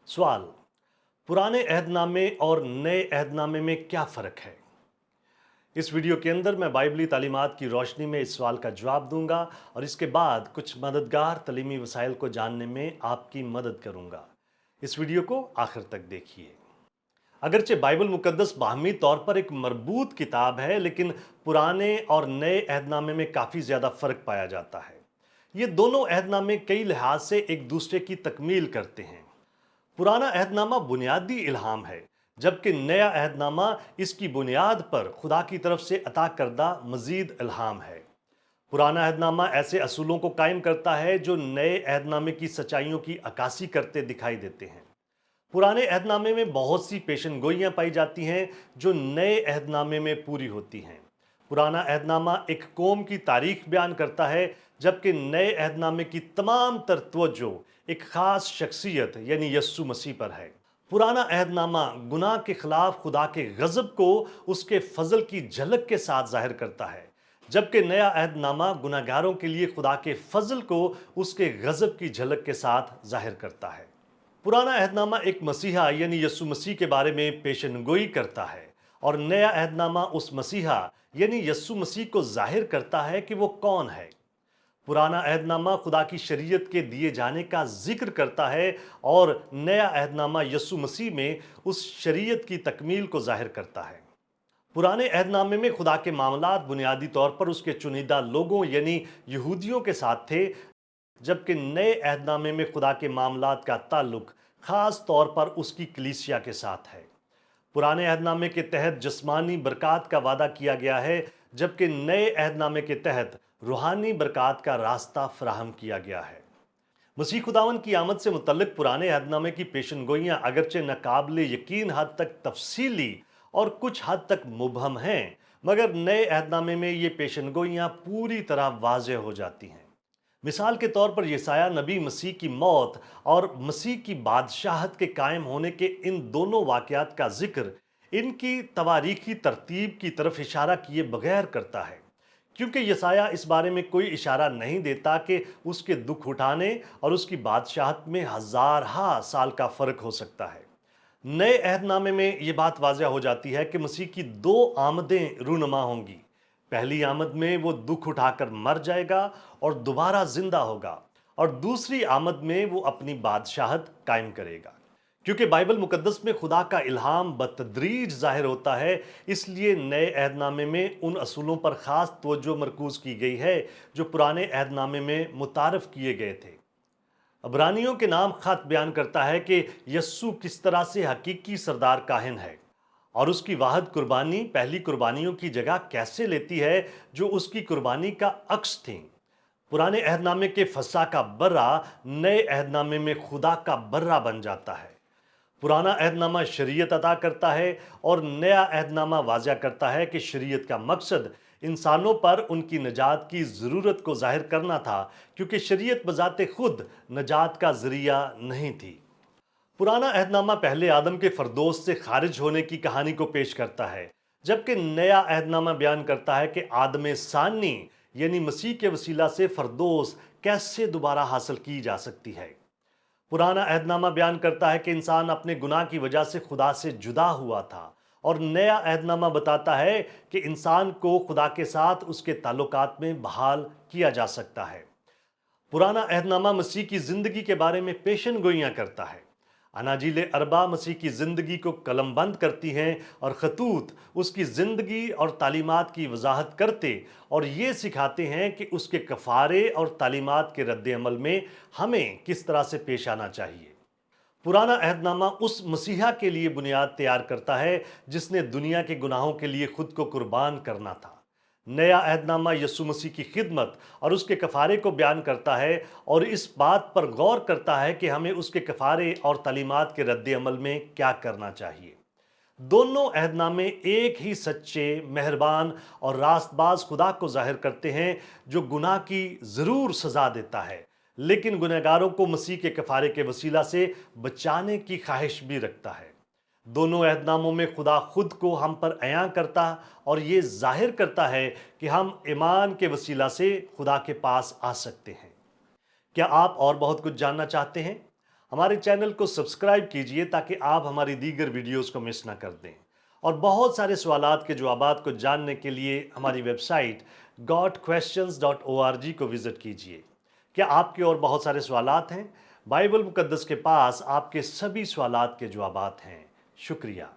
सवाल। पुराने अहदनामे और नए अहदनामे में क्या फ़र्क है? इस वीडियो के अंदर मैं बाइबली तालीमात की रोशनी में इस सवाल का जवाब दूंगा और इसके बाद कुछ मददगार तलीमी वसाइल को जानने में आपकी मदद करूंगा। इस वीडियो को आखिर तक देखिए। अगरचे बाइबल मुकद्दस बाहमी तौर पर एक मरबूत किताब है, लेकिन पुराने और नए अहदनामे में काफ़ी ज़्यादा फ़र्क पाया जाता है। ये दोनों अहदनामे कई लिहाज से एक दूसरे की तकमील करते हैं। पुराना अहदनामा बुनियादी इल्हाम है, जबकि नया अहदनामा इसकी बुनियाद पर खुदा की तरफ से अता करदा मजीद इल्हाम है। पुराना अहदनामा ऐसे असूलों को कायम करता है जो नए अहदनामे की सच्चाइयों की अक्कासी करते दिखाई देते हैं। पुराने अहदनामे में बहुत सी पेशन गोइयाँ पाई जाती हैं जो नए अहदनामे में पूरी होती हैं। पुराना अहदनामा एक कौम की तारीख बयान करता है, जबकि नए अहदनामे की तमाम तर तवज्जो एक ख़ास शख्सियत यानी यस्सु मसीह पर है। पुराना अहदनामा गुनाह के खिलाफ खुदा के गज़ब को उसके फजल की झलक के साथ जाहिर करता है, जबकि नया अहदनामा गुनाहगारों के लिए खुदा के फजल को उसके गज़ब की झलक के साथ जाहिर करता है। पुराना अहदनामा एक मसीहा यानी यस्सु मसीह के बारे में पेशनगोई करता है, और नया अहदनामा उस मसीहा यानी यस्सु मसीह को जाहिर करता है कि वो कौन है। पुराना अहदनामा खुदा की शरीयत के दिए जाने का जिक्र करता है, और नया अहदनामा यस्सु मसीह में उस शरीयत की तकमील को जाहिर करता है। पुराने अहदनामे में खुदा के मामलात बुनियादी तौर पर उसके चुनिंदा लोगों यानी यहूदियों के साथ थे, जबकि नए अहदनामे में खुदा के मामलात का ताल्लुक ख़ास तौर पर उसकी कलीसिया के साथ है। पुराने अहदनामे के तहत जिस्मानी बरक़ात का वादा किया गया है, जबकि नए अहदनामे के तहत रूहानी बरक़ात का रास्ता फराहम किया गया है। मसीह खुदावन की आमद से मुतल्लिक पुराने अहदनामे की पेशनगोइयाँ अगरचे नाकाबिले यकीन हद तक तफसीली और कुछ हद तक मुबहम हैं, मगर नए अहदनामे में ये पेशनगोइयाँ पूरी तरह वाज़ेह हो जाती हैं। मिसाल के तौर पर यसाया नबी मसीह की मौत और मसीह की बादशाहत के कायम होने के इन दोनों वाक़यात का जिक्र इनकी तवारीखी तरतीब की तरफ इशारा किए बगैर करता है, क्योंकि यसाया इस बारे में कोई इशारा नहीं देता कि उसके दुख उठाने और उसकी बादशाहत में हज़ारहा साल का फ़र्क हो सकता है। नए अहदनामे में ये बात वाज़ह हो जाती है कि मसीह की दो आमदें रूनुमा होंगी। पहली आमद में वो दुख उठाकर मर जाएगा और दोबारा जिंदा होगा, और दूसरी आमद में वो अपनी बादशाहत कायम करेगा। क्योंकि बाइबल मुकद्दस में खुदा का इल्हाम बतदरीज जाहिर होता है, इसलिए नए अहदनामे में उन असूलों पर ख़ास तवज्जो मरकूज़ की गई है जो पुराने अहदनामे में मुतारफ़ किए गए थे। अब्रानियों के नाम ख़त बयान करता है कि यस्सु किस तरह से हकीकी सरदार काहिन है, और उसकी वाहद कुर्बानी पहली कुर्बानियों की जगह कैसे लेती है जो उसकी कुर्बानी का अक्स थी। पुराने अहदनामे के फसा का बर्रा नए अहदनामे में खुदा का बर्रा बन जाता है। पुराना अहदनामा शरीयत अता करता है, और नया अहदनामा वाज़ा करता है कि शरीयत का मकसद इंसानों पर उनकी नजात की ज़रूरत को जाहिर करना था, क्योंकि शरीयत बजाते खुद नजात का ज़रिया नहीं थी। पुराना अहदनामा पहले आदम के फरदोस से खारिज होने की कहानी को पेश करता है, जबकि नया अहदनामा बयान करता है कि आदम सानी यानी मसीह के वसीला से फरदोस कैसे दोबारा हासिल की जा सकती है। पुराना अहदनामा बयान करता है कि इंसान अपने गुनाह की वजह से खुदा से जुदा हुआ था, और नया अहदनामा बताता है कि इंसान को खुदा के साथ उसके ताल्लुकात में बहाल किया जा सकता है। पुराना अहदनामा मसीह की ज़िंदगी के बारे में पेशन गोइयाँ करता है। अनाजील अरबा मसीह की ज़िंदगी को कलमबंद करती हैं, और खतूत उसकी ज़िंदगी और तालीमात की वजाहत करते और ये सिखाते हैं कि उसके कफ़ारे और तालीमात के रद्द अमल में हमें किस तरह से पेश आना चाहिए। पुराना अहदनामा उस मसीहा के लिए बुनियाद तैयार करता है जिसने दुनिया के गुनाहों के लिए खुद को कुर्बान करना था। नया अहदनामा यस्सु मसीह की खिदमत और उसके कफ़ारे को बयान करता है, और इस बात पर गौर करता है कि हमें उसके कफ़ारे और तालीमात के रद्द अमल में क्या करना चाहिए। दोनों अहदनामे एक ही सच्चे, मेहरबान और रास्तबाज खुदा को जाहिर करते हैं, जो गुनाह की ज़रूर सज़ा देता है, लेकिन गुनहगारों को मसीह के कफ़ारे के वसीला से बचाने की ख्वाहिश भी रखता है। दोनों अहदनामों में खुदा खुद को हम पर अयां करता और ये जाहिर करता है कि हम ईमान के वसीला से खुदा के पास आ सकते हैं। क्या आप और बहुत कुछ जानना चाहते हैं? हमारे चैनल को सब्सक्राइब कीजिए ताकि आप हमारी दीगर वीडियोस को मिस ना कर दें। और बहुत सारे सवालात के जवाबात को जानने के लिए हमारी वेबसाइट godquestions.org को विजिट कीजिए। क्या आपके और बहुत सारे सवालात हैं? बाइबल मुकद्दस के पास आपके सभी सवालात के जवाबात हैं। शुक्रिया।